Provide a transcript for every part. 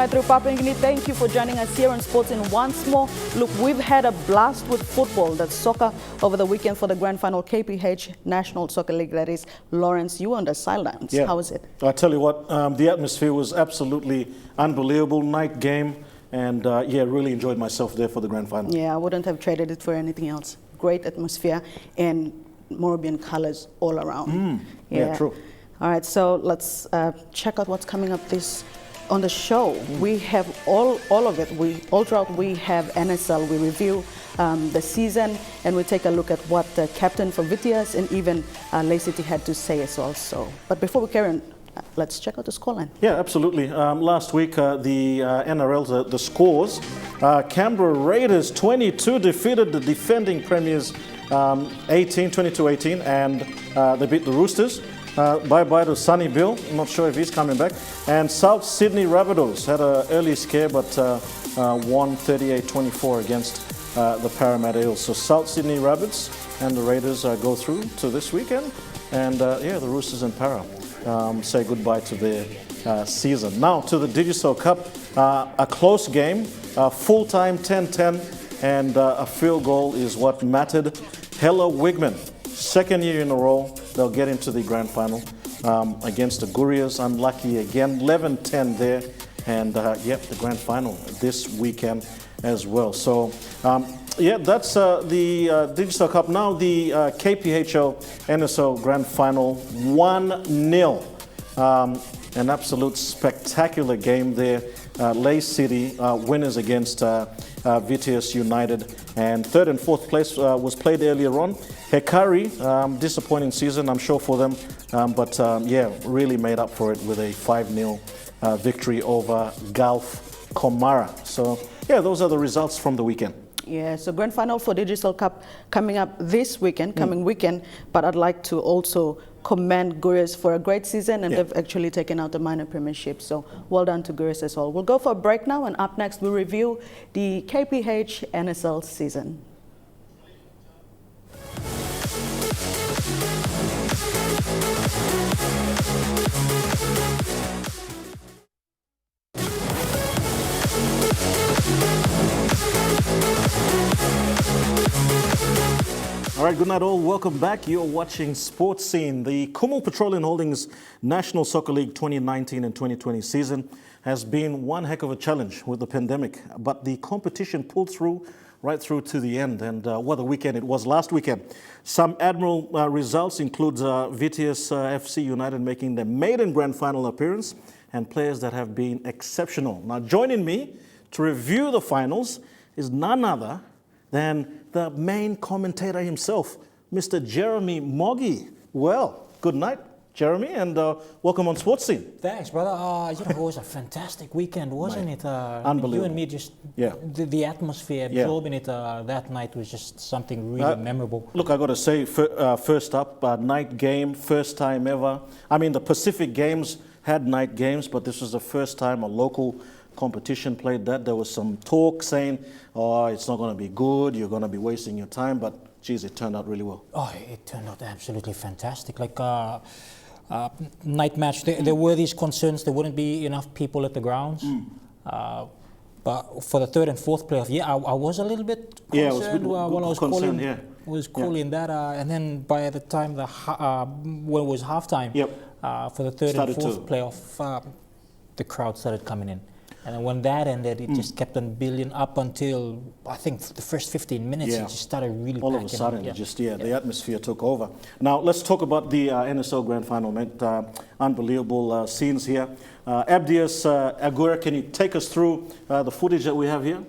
night through Papua New Guinea. Thank you for joining us here on Sports in once more. Look, we've had a blast with football, that's soccer, over the weekend for the Grand Final KPH National Soccer League. That is, Lawrence, you on the sidelines. Yeah. How was it? I tell you what, the atmosphere was absolutely unbelievable. Night game, and really enjoyed myself there for the Grand Final. Yeah, I wouldn't have traded it for anything else. Great atmosphere and Morabian colors all around. Yeah, true. All right, so let's check out what's coming up on the show. We have all of it. All throughout we have NSL. We review the season and we take a look at what the captain for Vitias and even Ley City had to say as well. But before we carry on, let's check out the scoreline. Yeah, absolutely. Last week, the NRL, the scores, Canberra Raiders 22 defeated the defending premiers 22-18, and they beat the Roosters. Bye-bye to Sonny Bill. I'm not sure if he's coming back. And South Sydney Rabbitohs had an early scare, but won 38-24 against the Parramatta Eels. So South Sydney Rabbits and the Raiders go through to this weekend. And the Roosters and Para say goodbye to their season. Now to the Digicel Cup, a close game, full-time 10-10, and a field goal is what mattered. Hella Wigman, second year in a row, they'll get into the grand final against the Gurias. Unlucky again, 11-10 there, and the grand final this weekend as well. So that's the Digicel Cup. Now the KPHL NSO Grand Final, 1-0. An absolute spectacular game there. Ley City winners against Vitias United, and third and fourth place was played earlier on. Hekari, disappointing season, I'm sure, for them, but really made up for it with a 5-0 victory over Gulf Komara. So, those are the results from the weekend. Yeah, so Grand Final for Digicel Cup coming up this weekend, coming weekend, but I'd like to also commend Gurias for a great season, and they've actually taken out the minor premiership, so well done to Gurias as well. We'll go for a break now, and up next we'll review the KPH NSL season. All right, good night all. Welcome back. You're watching Sports Scene. The Kumul Petroleum Holdings National Soccer League 2019 and 2020 season has been one heck of a challenge with the pandemic, but the competition pulled through right through to the end, and what a weekend it was last weekend. Some admirable results include Vitias FC United making their maiden grand final appearance, and players that have been exceptional. Now joining me to review the finals is none other than the main commentator himself, Mr. Jeremy Moggy. Well, good night, Jeremy, and welcome on Sports Scene. Thanks, brother. It was a fantastic weekend, wasn't it? Unbelievable. You and me just, the atmosphere, absorbing it that night was just something really memorable. Look, I got to say, first up, night game, first time ever. I mean, the Pacific Games had night games, but this was the first time a local competition played that. There was some talk saying, oh, it's not going to be good, you're going to be wasting your time, but geez, it turned out really well. Oh, it turned out absolutely fantastic. Like night match, there were these concerns there wouldn't be enough people at the grounds. But for the third and fourth playoff, I was a little bit concerned when I was calling that. And then by the time when it was halftime, for the third and fourth playoff, the crowd started coming in. And then when that ended, it just kept on building up until, I think, the first 15 minutes, it just started really all of a sudden, the atmosphere took over. Now, let's talk about the NSL Grand Final, mate. Unbelievable scenes here. Abdias Agura, can you take us through the footage that we have here?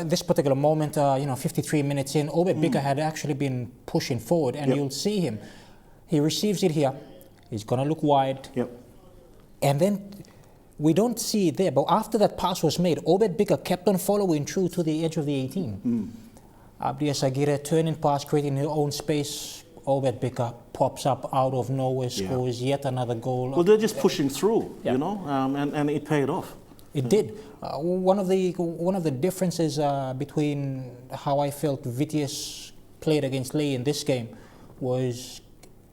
This particular moment, 53 minutes in, Obed Bika had actually been pushing forward, and you'll see him. He receives it here. He's going to look wide. And then we don't see it there, but after that pass was made, Obed Bika kept on following through to the edge of the 18. Abdias Aguirre turning pass, creating his own space. Obed Bika pops up out of nowhere, scores yet another goal. Well, they're just pushing through, you know, and it paid off. It did. One of the differences between how I felt Vitias played against Ley in this game was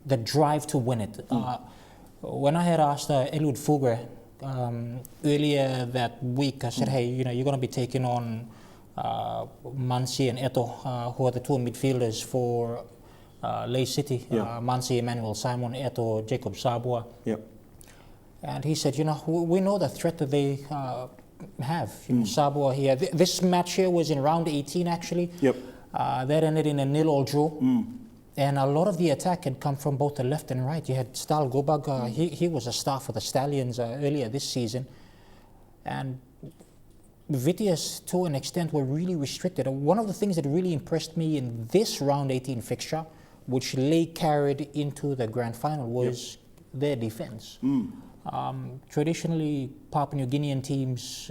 the drive to win it. When I had asked Eliud Fugre earlier that week, I said, hey, you're going to be taking on Mansi and Eto, who are the two midfielders for Ley City. Mansi, Emmanuel Simon, Eto, Jacob Sabua. Yep. And he said, we know the threat that they have. Sabua here. This match here was in round 18, actually. Yep. That ended in a 0-0 draw. And a lot of the attack had come from both the left and right. You had Stal Gobag. He was a star for the Stallions earlier this season. And Vitias, to an extent, were really restricted. One of the things that really impressed me in this round 18 fixture, which Ley carried into the grand final, was their defense. Traditionally, Papua New Guinean teams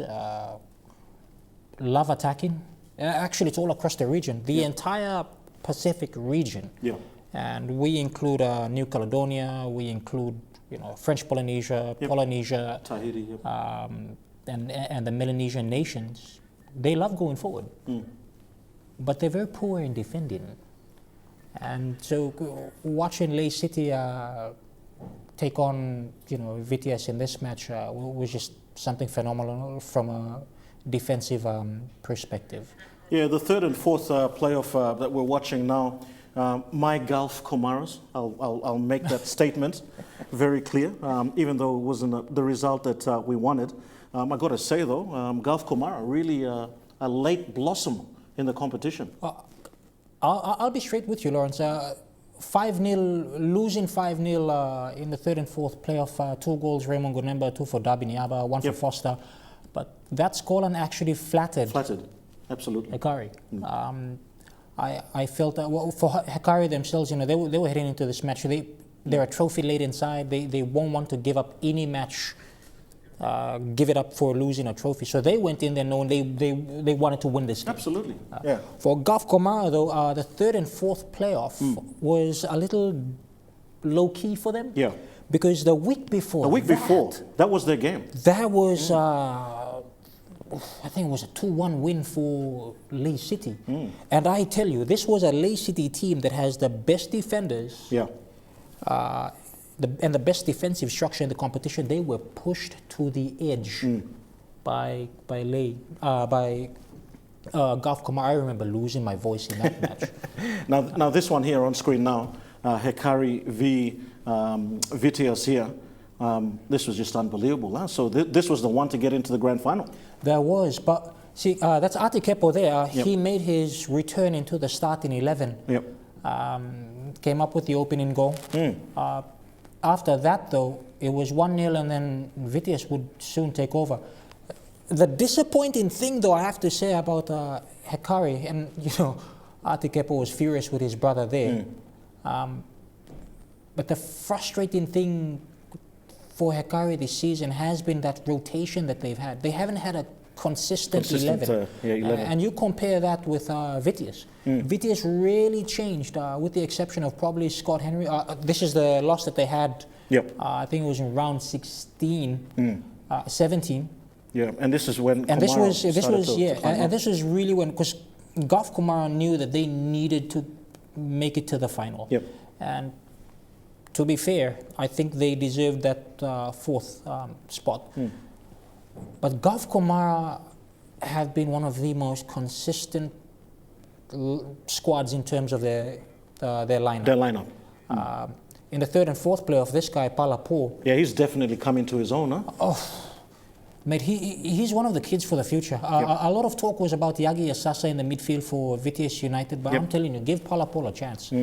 love attacking. Actually, it's all across the region. The entire Pacific region. And we include New Caledonia, we include French Polynesia, Polynesia, Tahiti, and the Melanesian nations. They love going forward, but they're very poor in defending. And so watching Ley City take on VTS in this match was just something phenomenal from a defensive perspective. Yeah, the third and fourth playoff that we're watching now, my Gulf Comaros, I'll make that statement very clear, even though it wasn't the result that we wanted. I got to say though, Gulf Comara really a late blossom in the competition. I'll be straight with you, Lawrence. 5-0, losing 5-0 in the third and fourth playoff, 2 goals, Raymond Gonemba, 2 for Darby Niaba, 1 for Foster. But that scoreline actually flattered. Absolutely. Hekari. I felt that for Hekari themselves, they were heading into this match. They're a trophy late inside. They won't want to give up any match, give it up for losing a trophy. So they went in there knowing they wanted to win this game. Absolutely. For Gulf Comara, though, the third and fourth playoff was a little low key for them. Because the week before, that was their game. That was. I think it was a 2-1 win for Ley City. And I tell you, this was a Ley City team that has the best defenders and the best defensive structure in the competition. They were pushed to the edge by Gulf Comara. I remember losing my voice in that match. Now this one here on screen now, Hekari v Vitias here. This was just unbelievable. Huh? So this was the one to get into the grand final. There was, but see, that's Ati Kepo there. He made his return into the starting 11. Came up with the opening goal. After that, though, it was 1-0, and then Vitias would soon take over. The disappointing thing, though, I have to say about Hekari, and Ati Kepo was furious with his brother there. But the frustrating thing for Hekari this season has been that rotation that they've had. They haven't had a consistent 11. 11. And you compare that with Vitias. Vitias really changed, with the exception of probably Scott Henry. This is the loss that they had, I think it was in round 16, 17. And this is when and this was really when, because Gulf Comara knew that they needed to make it to the final. And to be fair, I think they deserved that fourth spot. But Gulf Comara have been one of the most consistent squads in terms of their lineup. In the third and fourth playoff, this guy, Palapo. He's definitely coming to his own, huh? Oh, mate, he's one of the kids for the future. A lot of talk was about Yagi Asasa in the midfield for Vitias United, but I'm telling you, give Palapo a chance.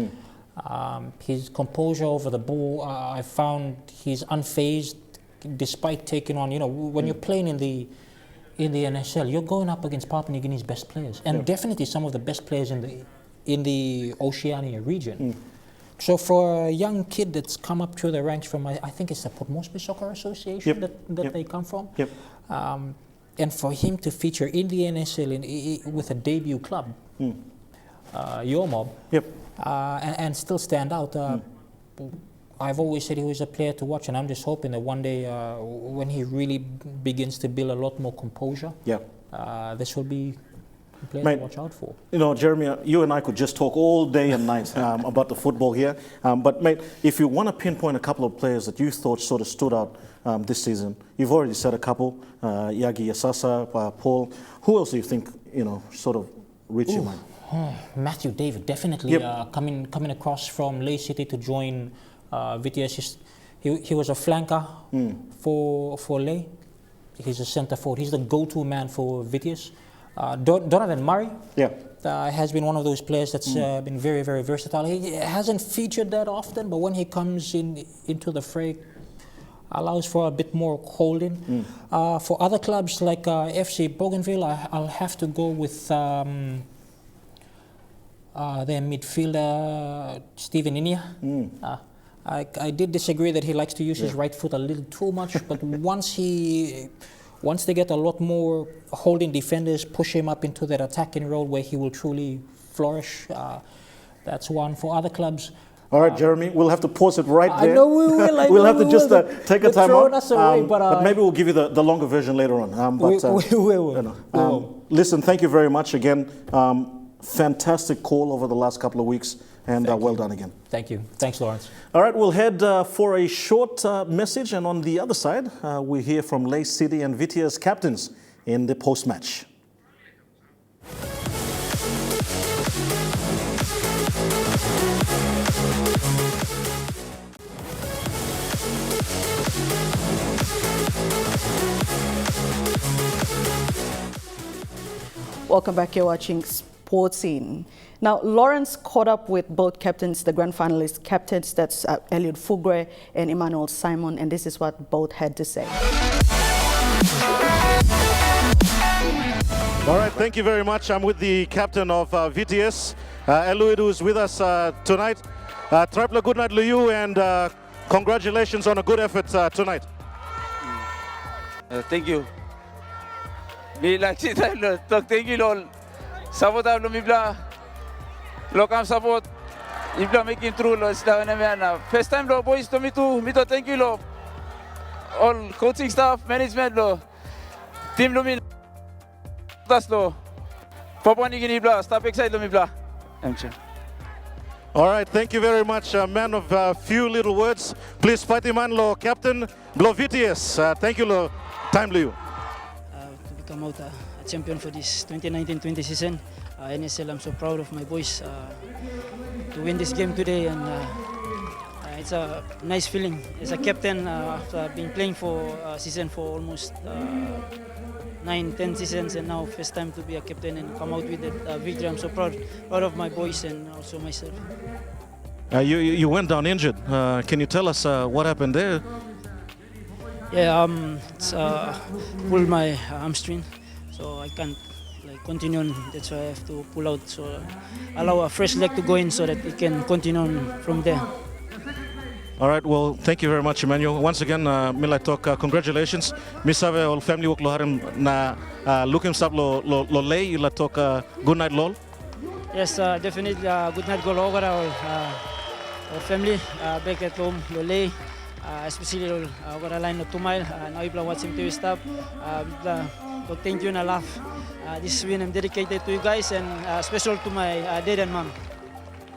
His composure over the ball, I found he's unfazed despite taking on, when you're playing in the NSL, you're going up against Papua New Guinea's best players, and definitely some of the best players in the Oceania region. So for a young kid that's come up through the ranks from, I think it's the Port Moresby Soccer Association that they come from, and for him to feature in the NSL with a debut club, Your Mob, and still stand out. I've always said he was a player to watch, and I'm just hoping that one day when he really begins to build a lot more composure, this will be player Mate, to watch out for. You know, Jeremy, you and I could just talk all day and night about the football here. But, mate, if you want to pinpoint a couple of players that you thought sort of stood out this season, you've already said a couple, Yagi Asasa, Paul. Who else do you think, you know, sort of reached your mind? Matthew David, definitely coming across from Ley City to join VTS. He was a flanker for Ley. He's a centre forward. He's the go-to man for VTS. Donovan Murray has been one of those players that's been very, very versatile. He hasn't featured that often, but when he comes into the fray, allows for a bit more holding. For other clubs like FC Bougainville, I'll have to go with their midfielder, Steven Inia. I did disagree that he likes to use his right foot a little too much, but once they get a lot more holding defenders, push him up into that attacking role where he will truly flourish. That's one. For other clubs, all right, Jeremy, we'll have to pause it right there. I know we will. We'll have to just take a time out. Us away, but maybe we'll give you the longer version later on. We will. You know, listen, thank you very much again. Fantastic call over the last couple of weeks, and well done again. Thank you. Thanks, Lawrence. All right, we'll head for a short message, and on the other side, we hear from Ley City and VTS captains in the post-match. Welcome back. You're watching Sports Scene. Now, Lawrence caught up with both captains, the grand finalist captains, that's Elliot Fugre and Emmanuel Simon, and this is what both had to say. All right, thank you very much. I'm with the captain of VTS, Elliot, who is with us tonight. Tripler, good night to you, and congratulations on a good effort tonight. Thank you. Me like thank you all. Support av Lumibla. Lokam support. Ibla making through lo sila na first time lo boys to me to thank you lo. All coaching staff, management lo. Team Lumibla. Das lo. Papani ginibla, stop excited Lumibla. All right, thank you very much, man of few little words. Please fight him man lo captain lo VTS. Thank you lo time lo. To become out a champion for this 2019-20 season. NSL, I'm so proud of my boys to win this game today, and it's a nice feeling as a captain after being playing for a season for almost 9-10 seasons, and now first time to be a captain and come out with that victory. I'm so proud of my boys and also myself. You went down injured. Can you tell us what happened there? Yeah, it's pulled my hamstring, so I can't continue on. That's why I have to pull out, so allow a fresh leg to go in so that it can continue on from there. All right, well, thank you very much, Emmanuel. Once again, Mila talk, congratulations. Misave all family work loharim na looking sab lo lay you la talk good night lol. Yes, definitely good night go over our family back at home lo lay, especially over a line of 2 mile. Now ibla watching TV stop. Thank you and I laugh. This win I'm dedicated to you guys and special to my dad and mom.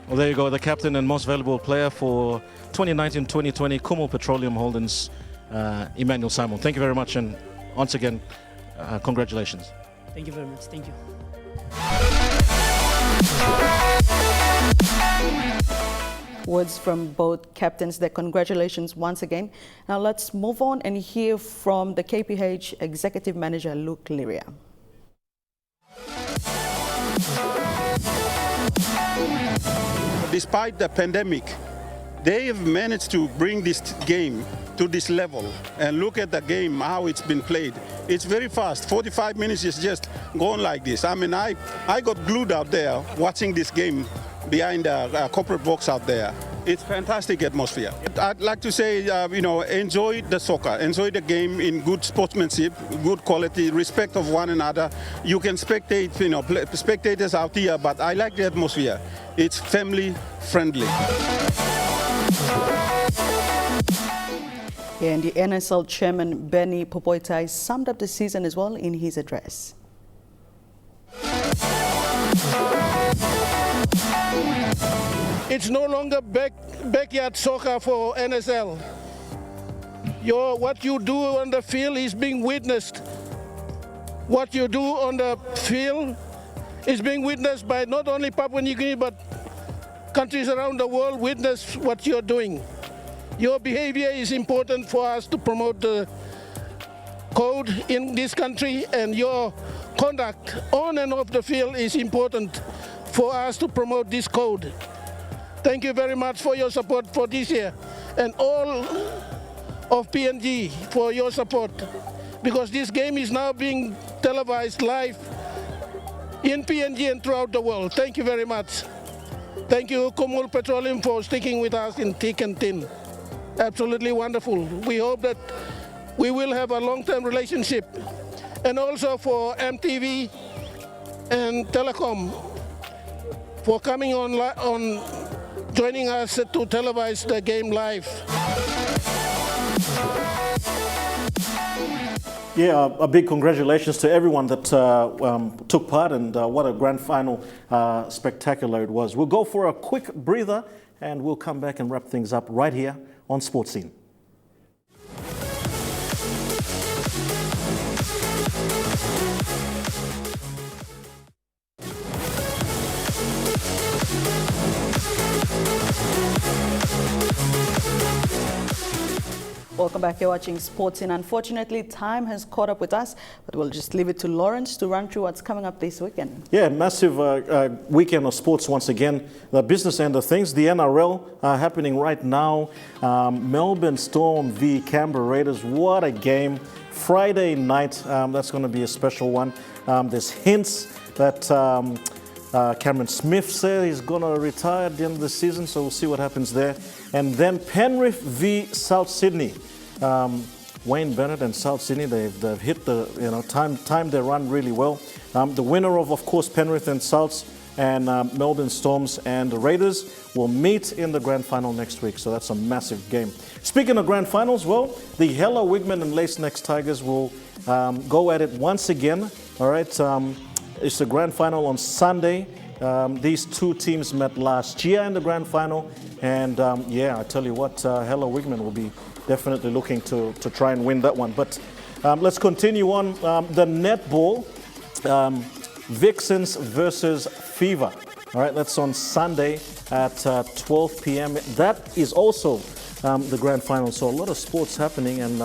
Well, there you go, the captain and most valuable player for 2019-2020 Kumo Petroleum Holdings, Emmanuel Simon. Thank you very much, and once again, congratulations. Thank you very much. Thank you. Words from both captains there. Congratulations once again. Now let's move on and hear from the KPH Executive Manager, Luke Liria. Despite the pandemic, they have managed to bring this game to this level. And look at the game, how it's been played. It's very fast. 45 minutes is just going like this. I mean, I got glued out there watching this game behind the corporate box out there. It's fantastic atmosphere. I'd like to say, enjoy the soccer, enjoy the game in good sportsmanship, good quality, respect of one another. You can spectate, spectators out here, but I like the atmosphere. It's family friendly. And the NSL chairman, Benny Popoitai, summed up the season as well in his address. It's no longer backyard soccer for NSL. What you do on the field is being witnessed. What you do on the field is being witnessed by not only Papua New Guinea, but countries around the world witness what you're doing. Your behavior is important for us to promote the code in this country, and your conduct on and off the field is important for us to promote this code. Thank you very much for your support for this year, and all of PNG for your support, because this game is now being televised live in PNG and throughout the world. Thank you very much. Thank you, Kumul Petroleum, for sticking with us in thick and thin. Absolutely wonderful. We hope that we will have a long-term relationship. And also for MTV and Telecom for coming on joining us to televise the game live. Yeah, a big congratulations to everyone that took part, and what a grand final spectacular it was. We'll go for a quick breather and we'll come back and wrap things up right here on Sports Scene. Welcome back. You're watching Sports In. Unfortunately, time has caught up with us, but we'll just leave it to Lawrence to run through what's coming up this weekend. Yeah, massive weekend of sports once again. The business end of things, the NRL happening right now. Melbourne Storm v Canberra Raiders. What a game. Friday night, that's going to be a special one. There's hints that Cameron Smith said he's going to retire at the end of the season, so we'll see what happens there. And then Penrith v South Sydney. Wayne Bennett and South Sydney, they've hit the time their run really well. The winner of course, Penrith and Souths and Melbourne Storms and the Raiders will meet in the grand final next week. So that's a massive game. Speaking of grand finals, well, the Hella Wigman and Lace Next Tigers will go at it once again. All right, it's the grand final on Sunday. These two teams met last year in the grand final, and yeah, I tell you what, Hella Wigman will be definitely looking to try and win that one. But let's continue on. The netball, Vixens versus Fever. All right, that's on Sunday at 12 p.m. That is also the grand final. So a lot of sports happening, and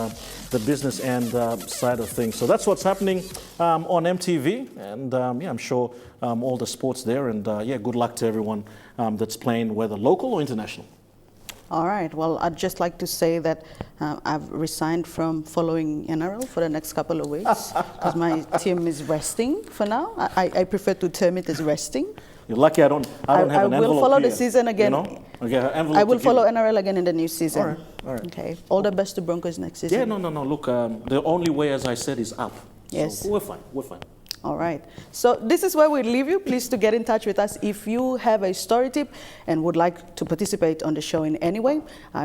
the business end side of things. So that's what's happening on MTV, and yeah, I'm sure all the sports there, and yeah, good luck to everyone that's playing, whether local or international. All right, well, I'd just like to say that I've resigned from following NRL for the next couple of weeks because my team is resting for now. I prefer to term it as resting. You're lucky I don't have an envelope. I will follow here, the season again. You know? Okay, I will follow NRL again in the new season. All right, all right. Okay, all the best to Broncos next season. Yeah, no. Look, the only way, as I said, is up. Yes. So we're fine. All right. So this is where we leave you. Please to get in touch with us if you have a story tip and would like to participate on the show in any way.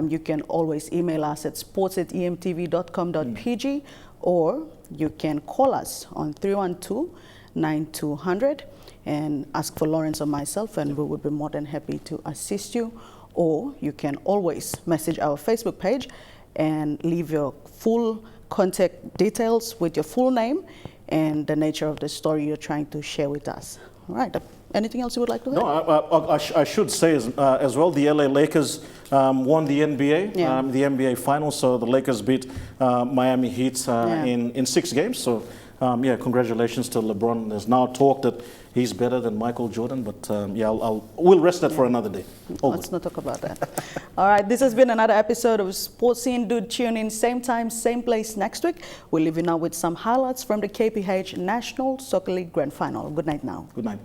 You can always email us at sports@emtv.com.pg or you can call us on 312-9200 and ask for Lawrence or myself, and we would be more than happy to assist you. Or you can always message our Facebook page and leave your full contact details with your full name and the nature of the story you're trying to share with us. All right. Anything else you would like to add? No, I should say as well, the LA Lakers won the NBA, the NBA Finals. So the Lakers beat Miami Heat in 6 games. So yeah, congratulations to LeBron. There's now talk that he's better than Michael Jordan, but yeah, we'll rest that for another day. Let's not talk about that. All right, this has been another episode of Sports Scene. Do tune in same time, same place next week. We'll leave you now with some highlights from the KPH National Soccer League Grand Final. Good night now. Good night.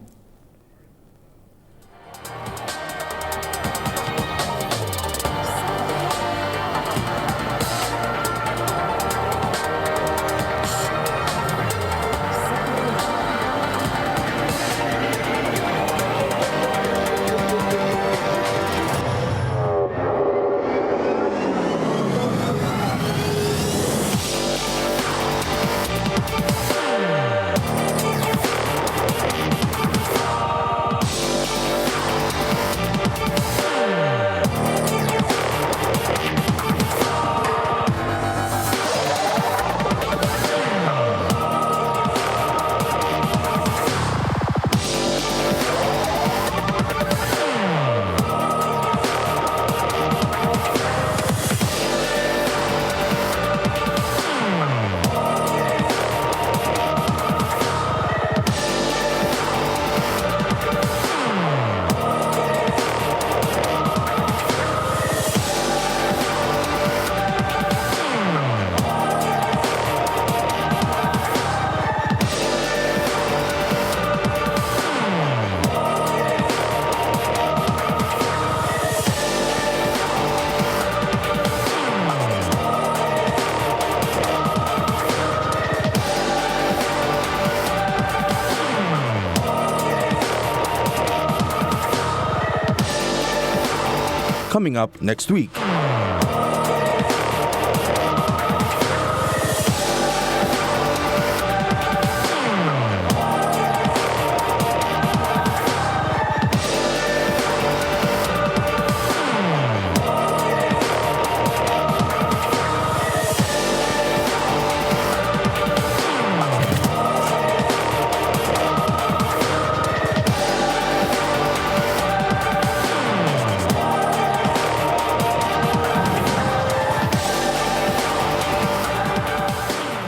coming up next week.